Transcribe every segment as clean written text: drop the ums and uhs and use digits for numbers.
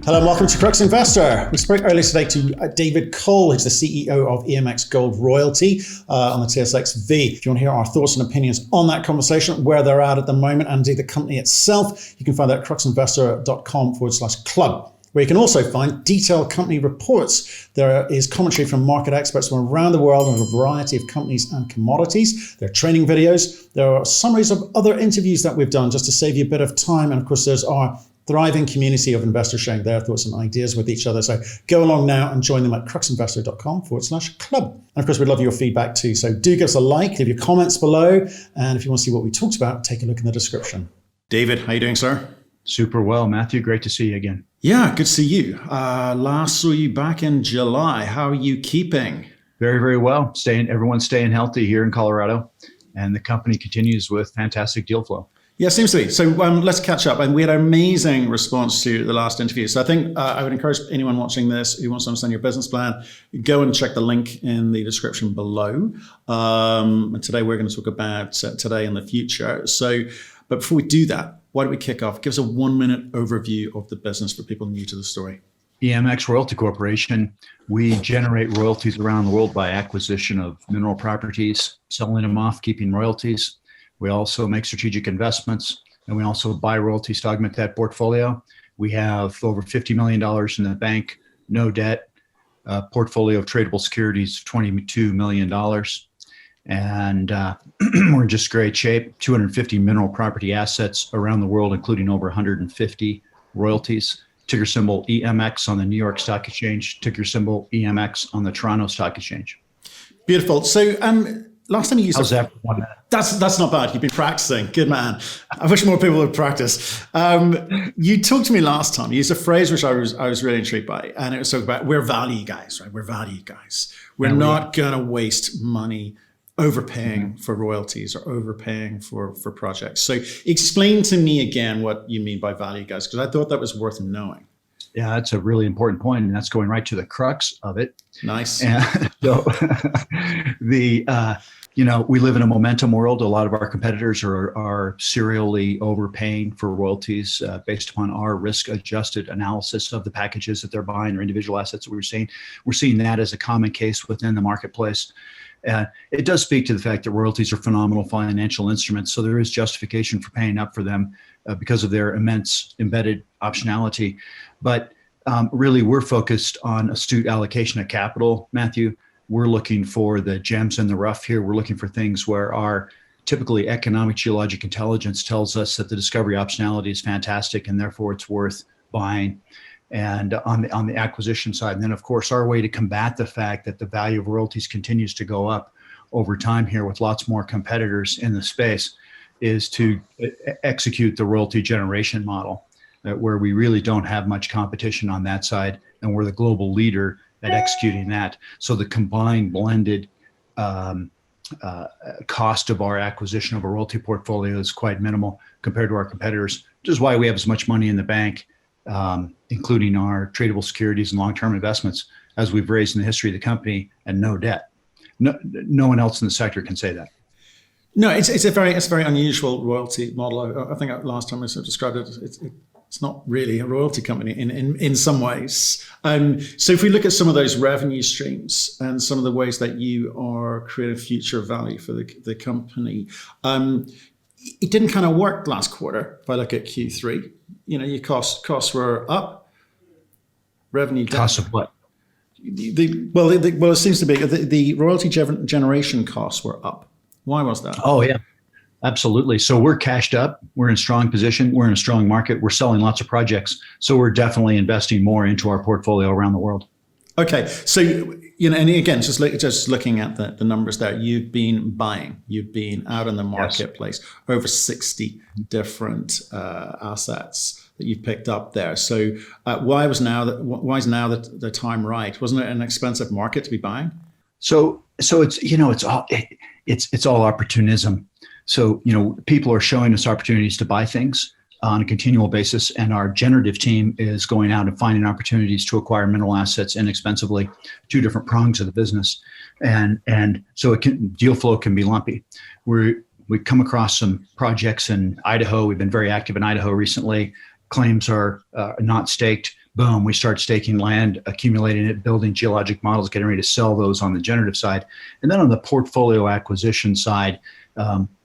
Hello and welcome to Crux Investor. We spoke earlier today to David Cole, who's the CEO of EMX Gold Royalty on the TSXV. If you want to hear our thoughts and opinions on that conversation, where they're at the moment, and indeed the company itself, you can find that at cruxinvestor.com/club, where you can also find detailed company reports. There is commentary from market experts from around the world on a variety of companies and commodities. There are training videos. There are summaries of other interviews that we've done just to save you a bit of time. And of course, there's our thriving community of investors sharing their thoughts and ideas with each other. So go along now and join them at cruxinvestor.com/club. And of course, we'd love your feedback too. So do give us a like, leave your comments below. And if you want to see what we talked about, take a look in the description. David, how are you doing, sir? Super well, Matthew. Great to see you again. Yeah, good to see you. Last saw you back in July. How are you keeping? Very, very well. Everyone's staying healthy here in Colorado, and the company continues with fantastic deal flow. Yeah, seems to be. So let's catch up. And we had an amazing response to the last interview. So I think I would encourage anyone watching this who wants to understand your business plan, go and check the link in the description below. And today we're going to talk about today and the future. But before we do that, why don't we kick off? Give us a 1-minute overview of the business for people new to the story. EMX Royalty Corporation, we generate royalties around the world by acquisition of mineral properties, selling them off, keeping royalties. We also make strategic investments, and we also buy royalties to augment that portfolio. We have over $50 million in the bank, no debt, portfolio of tradable securities, $22 million. And we're in just great shape. 250 mineral property assets around the world, including over 150 royalties. Ticker symbol EMX on the New York Stock Exchange, ticker symbol EMX on the Toronto Stock Exchange. Beautiful. So last time you used How's that for 1 minute? That's not bad. You've been practicing. Good man. I wish more people would practice. You talked to me last time. You used a phrase which I was really intrigued by, and it was talking about we're value guys, right? We're value guys. We're not going to waste money overpaying for royalties or overpaying for projects. So explain to me again what you mean by value guys, because I thought that was worth knowing. Yeah, that's a really important point, and that's going right to the crux of it. Nice. And so we live in a momentum world. A lot of our competitors are serially overpaying for royalties based upon our risk-adjusted analysis of the packages that they're buying or individual assets that we're seeing. We're seeing that as a common case within the marketplace. It does speak to the fact that royalties are phenomenal financial instruments, so there is justification for paying up for them because of their immense embedded optionality. But really, we're focused on astute allocation of capital, Matthew. We're looking for the gems in the rough here. We're looking for things where our typically economic geologic intelligence tells us that the discovery optionality is fantastic and therefore it's worth buying. And on the acquisition side, and then of course our way to combat the fact that the value of royalties continues to go up over time here with lots more competitors in the space is to execute the royalty generation model, where we really don't have much competition on that side, and we're the global leader at executing that. So the combined blended cost of our acquisition of a royalty portfolio is quite minimal compared to our competitors, which is why we have as much money in the bank, including our tradable securities and long-term investments, as we've raised in the history of the company, and no debt. No one else in the sector can say that. No, it's a very unusual royalty model. I think last time I sort of described it, it's not really a royalty company in some ways. So if we look at some of those revenue streams and some of the ways that you are creating future value for the company, it didn't kind of work last quarter. If I look at Q3, your costs were up, revenue down. Costs of what? Well, it seems to be the royalty generation costs were up. Why was that? Oh, yeah, absolutely. So we're cashed up. We're in a strong position. We're in a strong market. We're selling lots of projects. So we're definitely investing more into our portfolio around the world. Okay. So, and again, just looking at the numbers there, you've been buying, you've been out in the marketplace, yes. Over 60 different assets that you've picked up there. So why is now the time right? Wasn't it an expensive market to be buying? So it's all opportunism. So, people are showing us opportunities to buy things on a continual basis, and our generative team is going out and finding opportunities to acquire mineral assets inexpensively, two different prongs of the business. And so deal flow can be lumpy. We come across some projects in Idaho. We've been very active in Idaho recently. Claims are not staked, boom, we start staking land, accumulating it, building geologic models, getting ready to sell those on the generative side. And then on the portfolio acquisition side,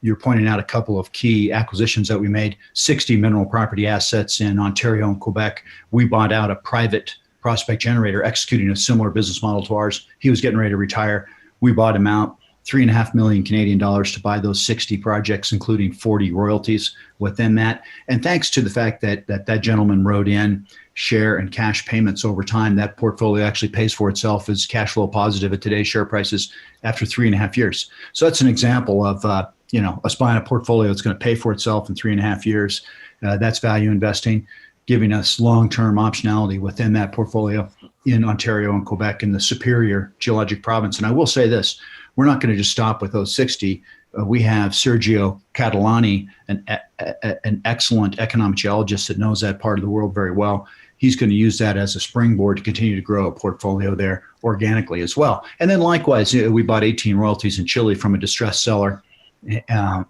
you're pointing out a couple of key acquisitions that we made. 60 mineral property assets in Ontario and Quebec. We bought out a private prospect generator executing a similar business model to ours. He was getting ready to retire. We bought him out, 3.5 million Canadian dollars to buy those 60 projects, including 40 royalties within that. And thanks to the fact that that gentleman wrote in share and cash payments over time, that portfolio actually pays for itself as cash flow positive at today's share prices after 3.5 years. So that's an example of us buying a portfolio that's going to pay for itself in 3.5 years. That's value investing, giving us long-term optionality within that portfolio in Ontario and Quebec in the superior geologic province. And I will say this, we're not going to just stop with those 60. We have Sergio Catalani, an excellent economic geologist that knows that part of the world very well. He's going to use that as a springboard to continue to grow a portfolio there organically as well. And then likewise, we bought 18 royalties in Chile from a distressed seller,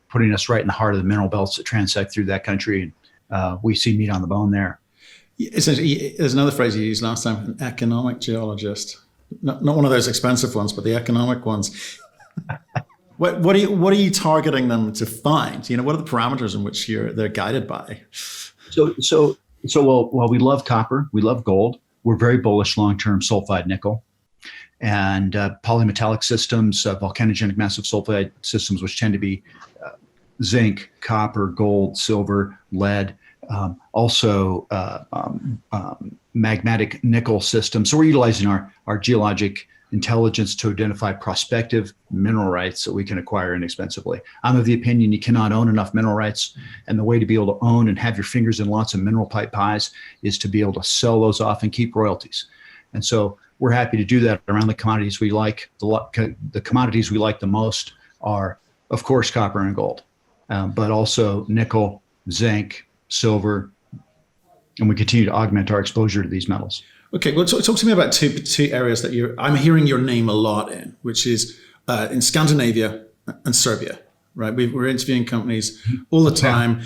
putting us right in the heart of the mineral belts that transect through that country. And we see meat on the bone there. There's another phrase you used last time, an economic geologist. Not one of those expensive ones, but the economic ones. What are you targeting them to find? What are the parameters in which they're guided by? So while we love copper, we love gold, we're very bullish long-term sulfide nickel and polymetallic systems, volcanogenic massive sulfide systems, which tend to be zinc, copper, gold, silver, lead, also magmatic nickel systems. So we're utilizing our geologic intelligence to identify prospective mineral rights that we can acquire inexpensively. I'm of the opinion you cannot own enough mineral rights, and the way to be able to own and have your fingers in lots of mineral pies is to be able to sell those off and keep royalties. And so we're happy to do that around the commodities we like. The commodities we like the most are, of course, copper and gold, but also nickel, zinc, silver, and we continue to augment our exposure to these metals. Okay, well, talk to me about two areas that I'm hearing your name a lot in, which is in Scandinavia and Serbia, right? We're interviewing companies all the time.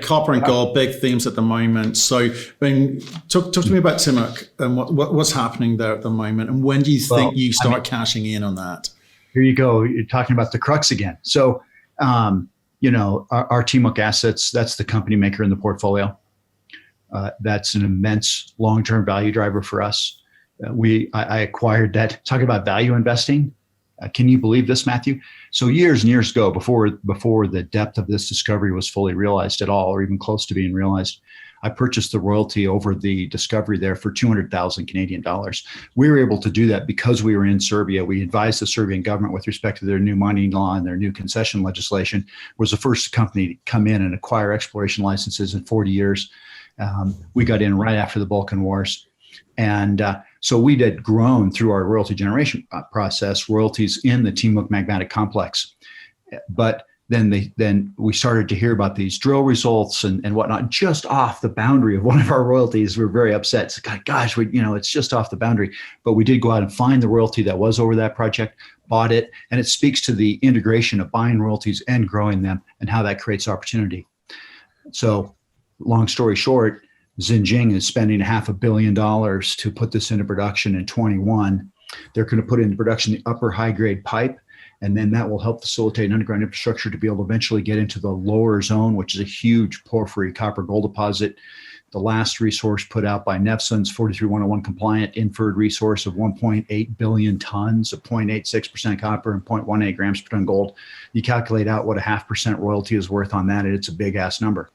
Copper and gold, big themes at the moment. So, talk to me about Timok and what's happening there at the moment, and when do you think you start cashing in on that? Here you go. You're talking about the Crux again. So, our Timok assets, that's the company maker in the portfolio. That's an immense long-term value driver for us. I acquired that. Talk about value investing. Can you believe this, Matthew? So years and years ago, before the depth of this discovery was fully realized at all, or even close to being realized, I purchased the royalty over the discovery there for 200,000 Canadian dollars. We were able to do that because we were in Serbia. We advised the Serbian government with respect to their new mining law and their new concession legislation. Was the first company to come in and acquire exploration licenses in 40 years. We got in right after the Balkan Wars. And so we had grown through our royalty generation process, royalties in the Timok magmatic complex. But then we started to hear about these drill results and whatnot, just off the boundary of one of our royalties. We're very upset. It's like, gosh, it's just off the boundary. But we did go out and find the royalty that was over that project, bought it, and it speaks to the integration of buying royalties and growing them and how that creates opportunity. So long story short, Xinjiang is spending $500 million to put this into production in 21. They're going to put into production the upper high-grade pipe, and then that will help facilitate underground infrastructure to be able to eventually get into the lower zone, which is a huge porphyry copper gold deposit. The last resource put out by Nevsun's 43101 compliant inferred resource of 1.8 billion tons of 0.86% copper and 0.18 grams per ton gold. You calculate out what a 0.5% royalty is worth on that, and it's a big ass number.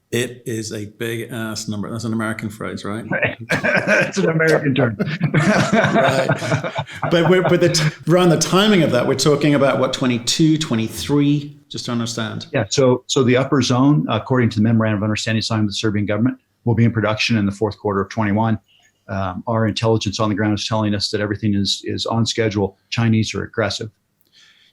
It is a big ass number. That's an American phrase, right? That's an American term. Right. But around the timing of that, we're talking about what, 22, 23, just to understand. Yeah. So the upper zone, according to the memorandum of understanding signed with the Serbian government, will be in production in the fourth quarter of 21. Our intelligence on the ground is telling us that everything is on schedule. Chinese are aggressive.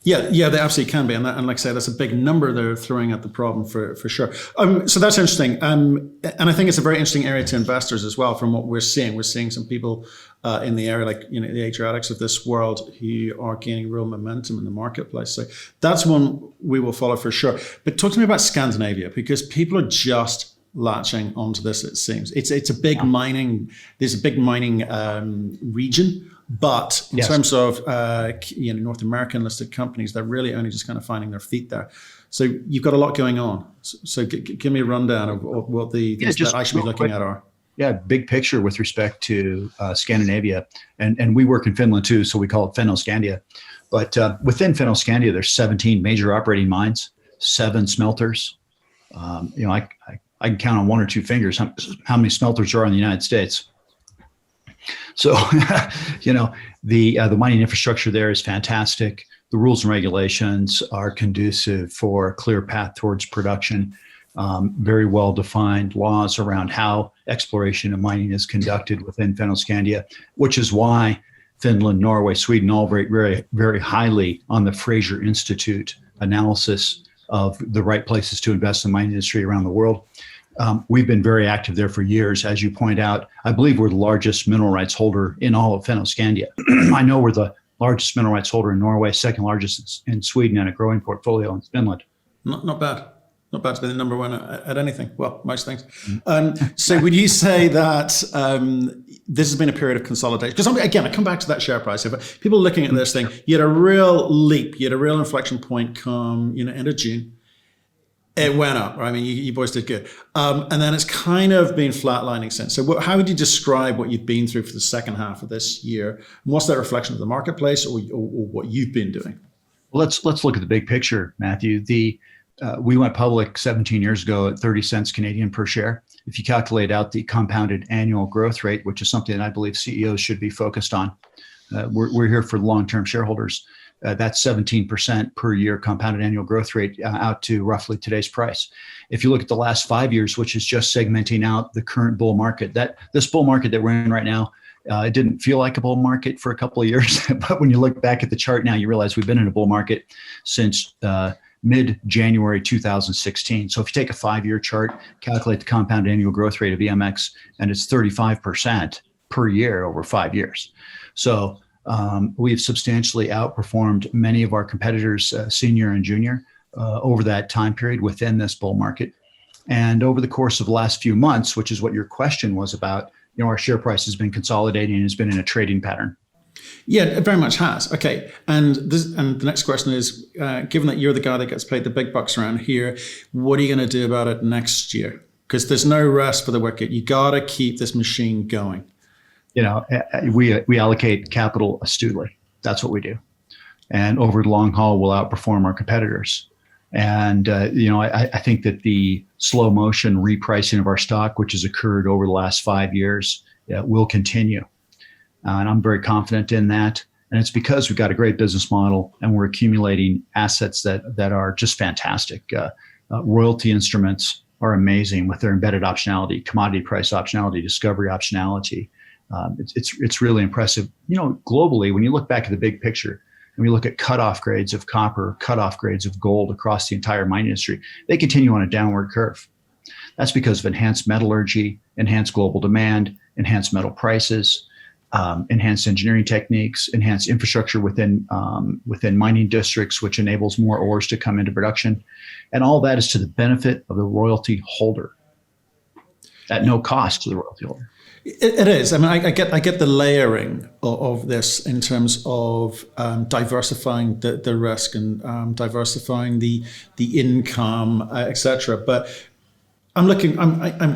Yeah, they absolutely can be. And like I say, that's a big number they're throwing at the problem for sure. So that's interesting. And I think it's a very interesting area to investors as well from what we're seeing. We're seeing some people in the area, like the Adriatics of this world, who are gaining real momentum in the marketplace. So that's one we will follow for sure. But talk to me about Scandinavia, because people are just latching onto this. It seems it's a big mining. There's a big mining region, but in terms of North American listed companies, they're really only just kind of finding their feet there. So you've got a lot going on. So give me a rundown of what the things that I should be looking at are. Yeah, big picture with respect to Scandinavia, and we work in Finland too, so we call it Fennoscandia. But within Fennoscandia, there's 17 major operating mines, 7 smelters. I can count on one or two fingers how many smelters there are in the United States. So, the mining infrastructure there is fantastic. The rules and regulations are conducive for a clear path towards production. Very well-defined laws around how exploration and mining is conducted within Fennoscandia, which is why Finland, Norway, Sweden all rate very, very highly on the Fraser Institute analysis of the right places to invest in the mining industry around the world. We've been very active there for years. As you point out, I believe we're the largest mineral rights holder in all of Fennoscandia. I know we're the largest mineral rights holder in Norway, second largest in Sweden, and a growing portfolio in Finland. Not bad. Not bad to be the number one at anything. Well, most things. So would you say that this has been a period of consolidation? Because again, I come back to that share price. If people are looking at this thing, you had a real leap, you had a real inflection point come end of June. It went up. I mean, you boys did good. And then it's kind of been flatlining since. So how would you describe what you've been through for the second half of this year? And what's that reflection of the marketplace or what you've been doing? Well, let's look at the big picture, Matthew. We went public 17 years ago at 30 cents Canadian per share. If you calculate out the compounded annual growth rate, which is something that I believe CEOs should be focused on, we're here for long-term shareholders. That's 17% per year compounded annual growth rate out to roughly today's price. If you look at the last 5 years, which is just segmenting out the current bull market, this bull market that we're in right now, it didn't feel like a bull market for a couple of years. But when you look back at the chart now, you realize we've been in a bull market since mid-January 2016. So if you take a 5-year chart, calculate the compound annual growth rate of EMX, and it's 35% per year over 5 years. So we've substantially outperformed many of our competitors, senior and junior, over that time period within this bull market. And over the course of the last few months, which is what your question was about, our share price has been consolidating and has been in a trading pattern. Yeah, it very much has. Okay, and the next question is, given that you're the guy that gets paid the big bucks around here, what are you going to do about it next year? Because there's no rest for the wicked. You got to keep this machine going. We allocate capital astutely. That's what we do, and over the long haul, we'll outperform our competitors. And I think that the slow motion repricing of our stock, which has occurred over the last 5 years, will continue. And I'm very confident in that. And it's because we've got a great business model and we're accumulating assets that are just fantastic. Royalty instruments are amazing with their embedded optionality, commodity price optionality, discovery optionality. It's really impressive. Globally, when you look back at the big picture and we look at cutoff grades of copper, cutoff grades of gold across the entire mining industry, they continue on a downward curve. That's because of enhanced metallurgy, enhanced global demand, enhanced metal prices, enhanced engineering techniques, enhanced infrastructure within mining districts, which enables more ores to come into production. And all that is to the benefit of the royalty holder at no cost to the royalty holder. It is. I mean, I get the layering of this in terms of diversifying the risk and diversifying the income, etc. But I'm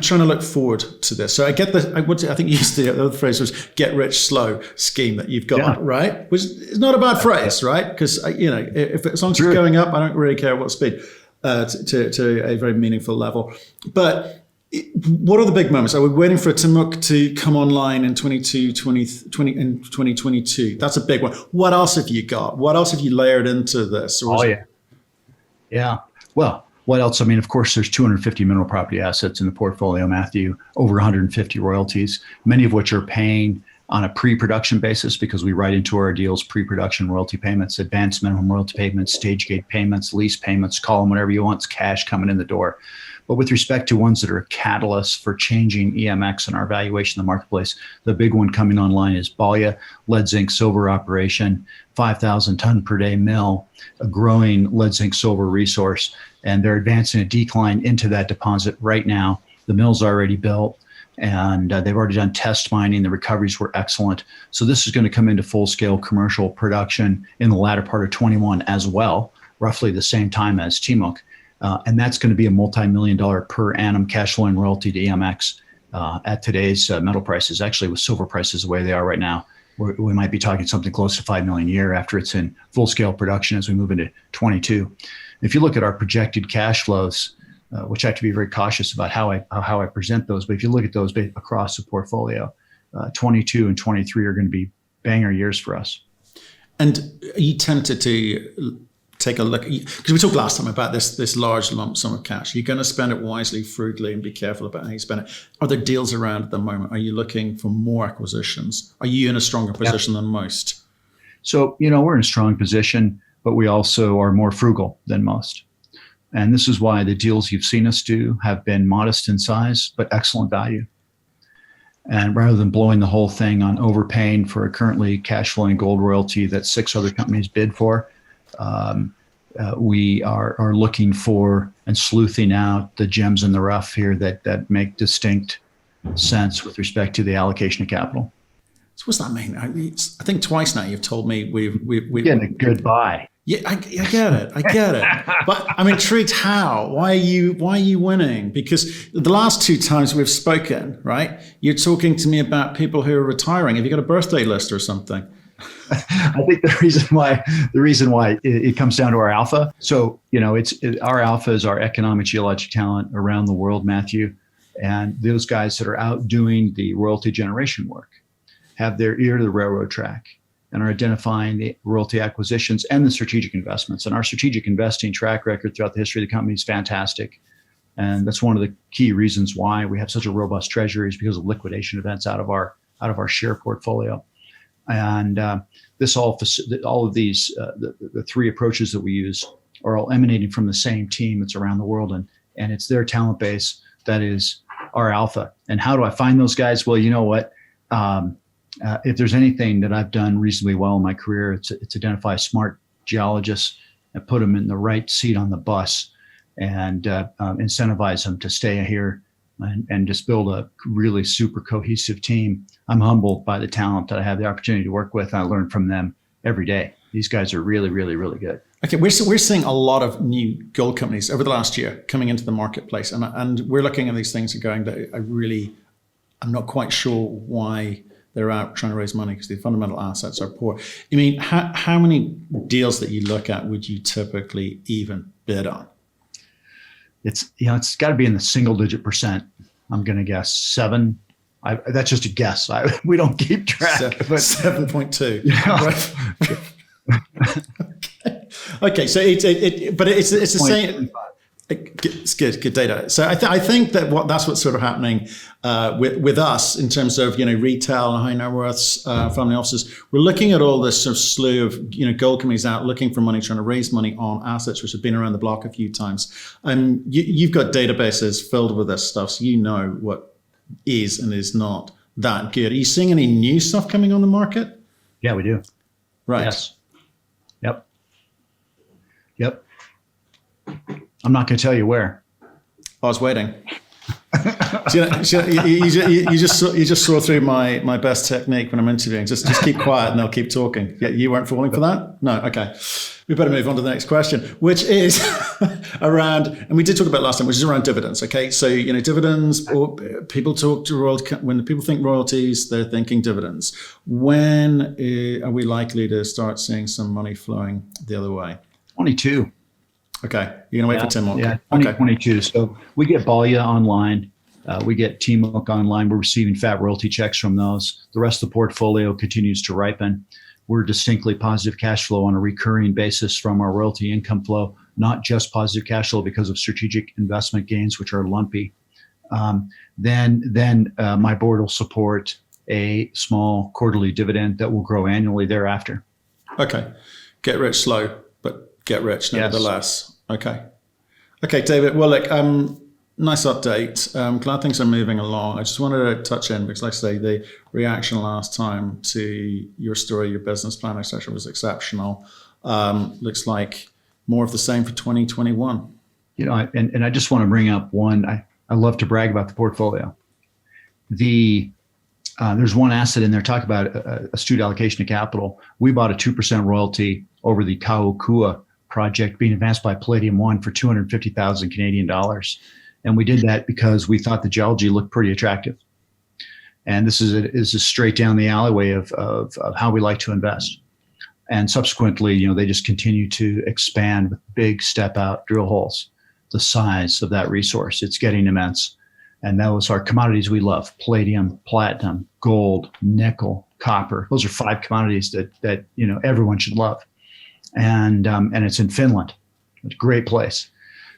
trying to look forward to this. So I get I think you used the other phrase was "get rich slow" scheme that you've got, right? Which is not a bad phrase, right? Because if as long as it's going up, I don't really care what speed to a very meaningful level. But what are the big moments? Are we waiting for Timok to come online in 2022? That's a big one. What else have you got? What else have you layered into this? Yeah. Well, what else? I mean, of course, there's 250 mineral property assets in the portfolio, Matthew, over 150 royalties, many of which are paying on a pre-production basis because we write into our deals pre-production royalty payments, advanced minimum royalty payments, stage gate payments, lease payments, call them whatever you want. It's cash coming in the door. But with respect to ones that are catalysts for changing EMX and our valuation in the marketplace, the big one coming online is Balya, lead, zinc, silver operation, 5,000 ton per day mill, a growing lead, zinc, silver resource. And they're advancing a decline into that deposit right now. The mill's already built, and they've already done test mining. The recoveries were excellent. So this is going to come into full-scale commercial production in the latter part of 21 as well, roughly the same time as Timok. And that's going to be a multi-million-dollar per annum cash flowing royalty to EMX at today's metal prices. Actually, with silver prices the way they are right now, we might be talking something close to $5 million a year after it's in full-scale production as we move into 22. If you look at our projected cash flows, which I have to be very cautious about how I present those, but if you look at those across the portfolio, 22 and 23 are going to be banger years for us. And are you tempted to take a look, because we talked last time about this large lump sum of cash? You're going to spend it wisely, frugally, and be careful about how you spend it. Are there deals around at the moment? Are you looking for more acquisitions? Are you in a stronger position than most? So, we're in a strong position, but we also are more frugal than most. And this is why the deals you've seen us do have been modest in size, but excellent value. And rather than blowing the whole thing on overpaying for a currently cash flowing gold royalty that 6 other companies bid for, we are looking for and sleuthing out the gems in the rough here that make distinct sense with respect to the allocation of capital. So what's that mean? I think twice now you've told me we're getting a good buy. Yeah, I get it. But I'm intrigued how. Why are you winning? Because the last 2 times we've spoken, right, you're talking to me about people who are retiring. Have you got a birthday list or something? I think the reason why it comes down to our alpha. So, our alpha is our economic geologic talent around the world, Matthew. And those guys that are out doing the royalty generation work have their ear to the railroad track and are identifying the royalty acquisitions and the strategic investments. And our strategic investing track record throughout the history of the company is fantastic. And that's one of the key reasons why we have such a robust treasury, is because of liquidation events out of our share portfolio. And all of these, the 3 approaches that we use are all emanating from the same team that's around the world. And it's their talent base that is our alpha. And how do I find those guys? Well, you know what? If there's anything that I've done reasonably well in my career, it's identify smart geologists and put them in the right seat on the bus and incentivize them to stay here and just build a really super cohesive team. I'm humbled by the talent that I have the opportunity to work with. And I learn from them every day. These guys are really, really, really good. Okay, we're seeing a lot of new gold companies over the last year coming into the marketplace. And we're looking at these things and going, I'm not quite sure why they're out trying to raise money, because the fundamental assets are poor. I mean, how many deals that you look at would you typically even bid on? It's got to be in the single-digit percent. I'm going to guess 7. That's just a guess. We don't keep track. 7.2. Right. Okay. So it's the same. It's good data. So I think that that's what's sort of happening with us in terms of retail and high net worths, family offices. We're looking at all this sort of slew of gold companies out looking for money, trying to raise money on assets which have been around the block a few times. And you've got databases filled with this stuff, so you know what is and is not that good. Are you seeing any new stuff coming on the market? Yeah, we do. Right. Yes. Yep. I'm not going to tell you where. I was waiting. You just saw through my best technique when I'm interviewing. Just keep quiet and they'll keep talking. You weren't falling for that? No. Okay. We better move on to the next question, which is around, and we did talk about last time, which is around dividends. Okay. So, dividends, or people talk to when people think royalties, they're thinking dividends. When are we likely to start seeing some money flowing the other way? 22. Okay. You're going to wait for Timok? Yeah, 2022. Okay. So we get Balya online. We get Timok online. We're receiving fat royalty checks from those. The rest of the portfolio continues to ripen. We're distinctly positive cash flow on a recurring basis from our royalty income flow, not just positive cash flow because of strategic investment gains, which are lumpy. Then my board will support a small quarterly dividend that will grow annually thereafter. Okay. Get rich slow, but get rich nevertheless. Yes. Okay, David. Well, look, nice update. Glad things are moving along. I just wanted to touch in because, like I say, the reaction last time to your story, your business plan, etc., was exceptional. Looks like more of the same for 2021. And I just want to bring up one. I love to brag about the portfolio. There's one asset in there, talk about astute allocation of capital. We bought a 2% royalty over the Kaukua project being advanced by Palladium One for 250,000 Canadian dollars. And we did that because we thought the geology looked pretty attractive. And this is a straight down the alleyway of how we like to invest. And subsequently, they just continue to expand with big step out drill holes. The size of that resource, it's getting immense. And those are commodities we love: palladium, platinum, gold, nickel, copper. Those are 5 commodities that everyone should love. And it's in Finland. It's a great place.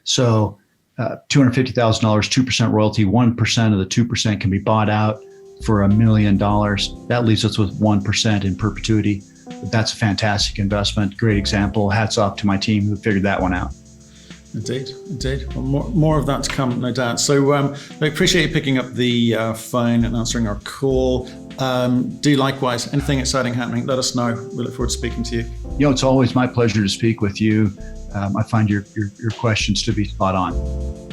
So $250,000, 2% royalty, 1% of the 2% can be bought out for $1 million. That leaves us with 1% in perpetuity. That's a fantastic investment. Great example. Hats off to my team who figured that one out. Indeed. Well, more of that to come, no doubt. So I appreciate you picking up the phone and answering our call. Do likewise. Anything exciting happening, let us know. We look forward to speaking to you. It's always my pleasure to speak with you. I find your questions to be spot on.